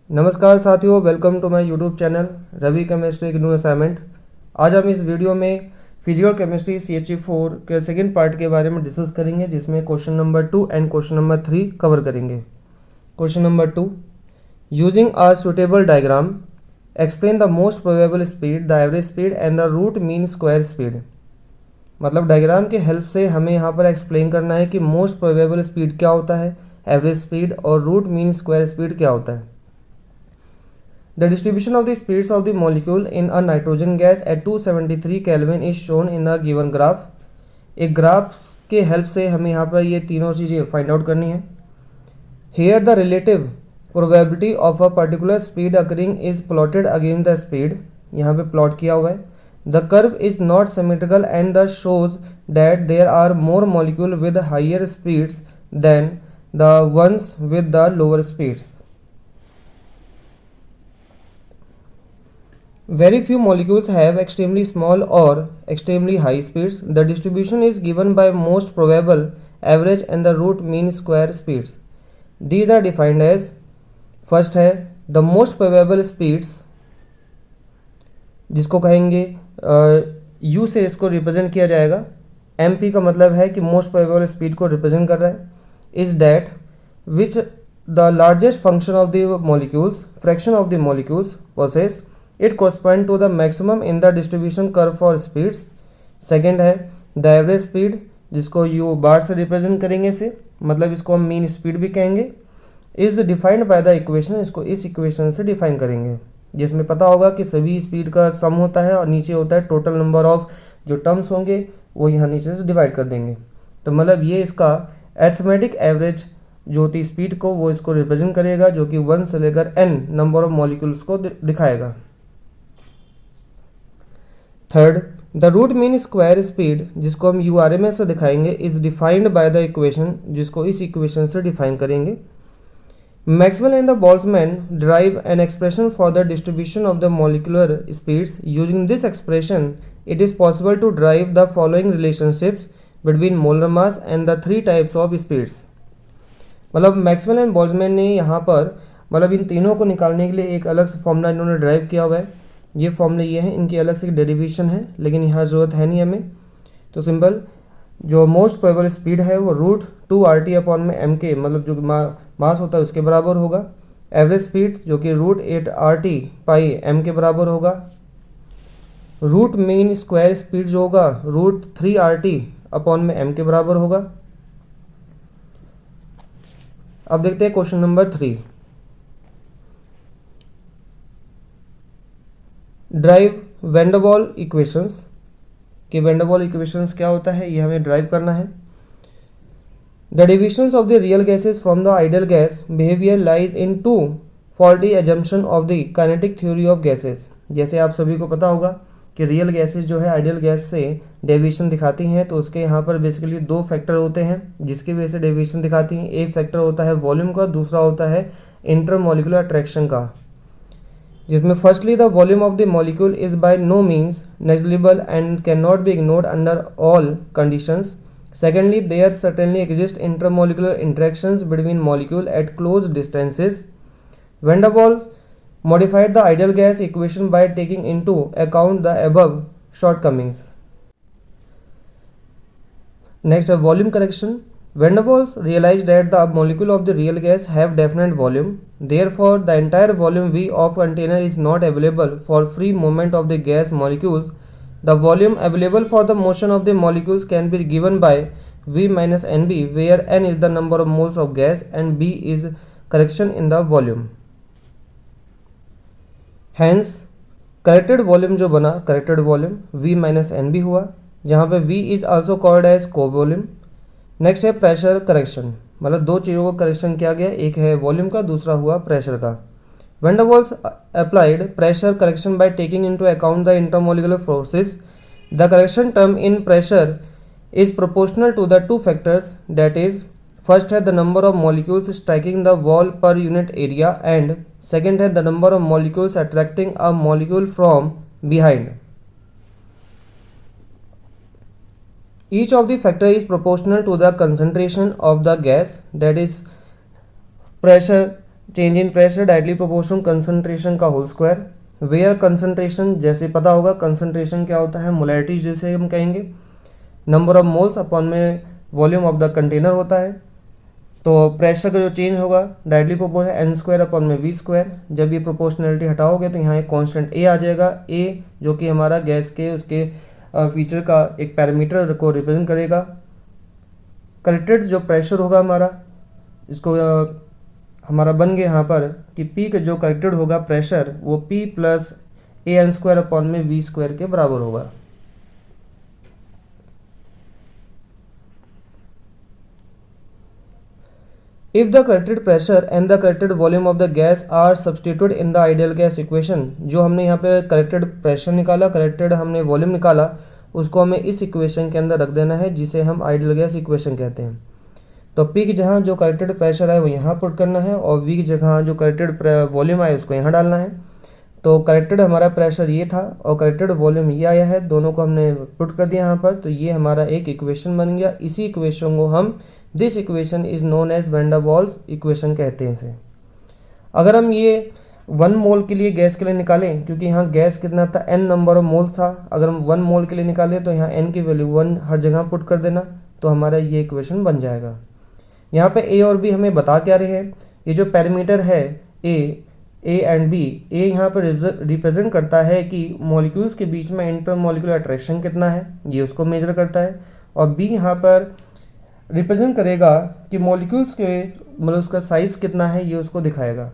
नमस्कार साथियों, welcome to my YouTube channel Ravi chemistry की न्यू असाइनमेंट। आज हम इस वीडियो में फिजिकल केमिस्ट्री CHE4 के सेकंड पार्ट के बारे में डिस्कस करेंगे, जिसमें question number 2 and question number 3 cover करेंगे। Question number 2, using a suitable diagram explain the most probable speed, the average speed and the root mean square speed. मतलब diagram के help से हमें यहाँ पर एक्सप्लेन करना है कि मोस्ट प्रोबेबल स्पीड क्या होता है, एवरेज स्पीड और रूट मीन स्क्वायर स्पीड क्या होता है। The distribution of the speeds of the molecule in a nitrogen gas at 273 Kelvin is shown in the given graph। एक ग्राफ के हेल्प से हमें यहाँ पर ये तीनों चीज़ें फाइंड आउट करनी है। Here the relative probability of a particular speed occurring is plotted against the speed। यहाँ पे प्लॉट किया हुआ है। The curve is not symmetrical and thus shows that there are more molecules with higher speeds than the ones with the lower speeds। Very few molecules have extremely small or extremely high speeds. The distribution is given by most probable, average and the root mean square speeds. These are defined as, first है the most probable speeds, जिसको कहेंगे U से इसको represent किया जाएगा। MP का मतलब है कि मोस्ट प्रोबेबल स्पीड को रिप्रेजेंट कर रहा है। Is that which the largest function of the molecules, fraction of the molecules possess it correspond to the maximum in the distribution curve for speeds. Second है the average speed, जिसको U बार से represent करेंगे इसे, मतलब इसको हम mean speed भी कहेंगे। Is defined by the equation, इसको इस इक्वेशन से डिफाइन करेंगे, जिसमें पता होगा कि सभी स्पीड का सम होता है और नीचे होता है टोटल नंबर ऑफ जो टर्म्स होंगे वो यहाँ नीचे से डिवाइड कर देंगे। तो मतलब ये इसका अरिथमेटिक एवरेज जो होती स्पीड को वो इसको रिप्रेजेंट करेगा, जो कि 1 से लेकर n नंबर ऑफ मॉलिक्यूल्स को दिखाएगा। Third the root mean square speed, जिसको हम URMS से दिखाएंगे, is defined by the equation, जिसको इस इक्वेशन से डिफाइन करेंगे। Maxwell and the Boltzmann derive an expression for the distribution of the molecular speeds. Using this expression, it is possible to derive the following relationships between molar mass and the three types of speeds। मतलब Maxwell and Boltzmann ने यहाँ पर मतलब इन तीनों को निकालने के लिए एक अलग से फॉर्मूला इन्होंने ड्राइव किया हुआ है। ये फॉर्मूले ये हैं, इनकी अलग से डेरिवेशन है, लेकिन यहाँ ज़रूरत है नहीं हमें। तो सिंपल जो मोस्ट प्रोबेबल स्पीड है वो रूट 2RT अपॉन में MK, मतलब जो मास होता है उसके बराबर होगा। एवरेज स्पीड जो कि रूट 8RT पाई M के बराबर होगा। रूट मीन स्क्वायर स्पीड जो होगा रूट 3RT अपॉन में M के बराबर होगा। अब देखते हैं question number 3, drive van der वाल इक्वेशंस। कि वैन डर वाल इक्वेशंस क्या होता है ये हमें ड्राइव करना है। The deviations of the real gases from the ideal gas behaviour lies in two faulty assumption of the kinetic theory of gases. जैसे आप सभी को पता होगा कि रियल गैसेस जो है आइडियल गैस से डेविएशन दिखाती हैं, तो उसके यहाँ पर बेसिकली दो फैक्टर होते हैं जिसकी वजह से डेविएशन दिखाती हैं। एक फैक्टर होता है वॉल्यूम का, दूसरा होता है इंटरमॉलिक्यूलर अट्रैक्शन का, जिसमें firstly the volume of the molecule is by no means negligible and can not be ignored under all conditions. Secondly there certainly exist intermolecular interactions between molecule at close distances. Van der Waals modified the ideal gas equation by taking into account the above shortcomings। Next, volume correction। Van der Waals realized that the molecule of the real gas have definite volume. Therefore, the entire volume V of container is not available for free movement of the gas molecules. The volume available for the motion of the molecules can be given by V minus NB, where N is the number of moles of gas and B is correction in the volume। Hence corrected volume जो बना, corrected volume V minus NB हुआ, जहाँ पे V is also called as covolume. Next है pressure correction, मतलब दो चीज़ों का करेक्शन किया गया, एक है वॉल्यूम का, दूसरा हुआ प्रेशर का। Van der Waals applied pressure correction by taking into account the intermolecular forces. The correction term in pressure is proportional to the two factors, that is first है the number of molecules striking the wall per unit area and second है the number of molecules attracting a molecule from behind. Each of the factor is proportional to the concentration of the gas, that is pressure change in pressure directly proportional concentration का whole square. Where concentration, जैसे पता होगा concentration क्या होता है, molarity जैसे हम कहेंगे, नंबर ऑफ मोल्स अपॉन में वॉल्यूम ऑफ द कंटेनर होता है। तो प्रेशर का जो चेंज होगा directly proportional n square upon में वी स्क्वायर। जब ये प्रोपोर्शनलिटी हटाओगे तो यहाँ एक कांस्टेंट ए आ जाएगा, ए जो कि हमारा गैस के उसके फीचर का एक पैरामीटर को रिप्रेजेंट करेगा। करेक्टेड जो प्रेशर होगा हमारा, इसको हमारा बन गया यहाँ पर कि P का जो करेक्टेड होगा प्रेशर वो P plus A N square upon में वी स्क्वायर के बराबर होगा। If the corrected pressure and the corrected volume of the gas are substituted in the ideal gas equation, जो हमने यहाँ पे corrected pressure निकाला, corrected हमने volume निकाला, उसको हमें इस इक्वेशन के अंदर रख देना है जिसे हम आइडियल गैस इक्वेशन कहते हैं। तो P की जगह जो करेक्टेड प्रेशर है वो यहाँ पुट करना है और V की जगह जो करेक्टेड वॉल्यूम आया उसको यहाँ डालना है। तो करेक्टेड हमारा प्रेशर ये था और करेक्टेड वॉल्यूम ये आया है, दोनों को हमने पुट कर दिया यहाँ पर। तो ये हमारा एक इक्वेशन बन गया। इसी इक्वेशन को हम this equation is known as van der Waals equation कहते हैं इसे। अगर हम ये 1 मोल के लिए गैस के लिए निकालें, क्योंकि यहाँ गैस कितना था, n नंबर ऑफ मोल था, अगर हम 1 मोल के लिए निकालें तो यहाँ n की वैल्यू 1 हर जगह पुट कर देना, तो हमारा ये इक्वेशन बन जाएगा। यहाँ पे a और b हमें बता क्या रहे हैं, ये जो पैरामीटर है a एंड b, a यहाँ पर रिप्रेजेंट करता है कि मॉलिक्यूल्स के बीच में इंटरमॉलिक्यूलर अट्रैक्शन कितना है, ये उसको मेजर करता है, और b यहाँ पर रिप्रेजेंट करेगा कि मॉलिक्यूल्स के मतलब उसका साइज कितना है, ये उसको दिखाएगा।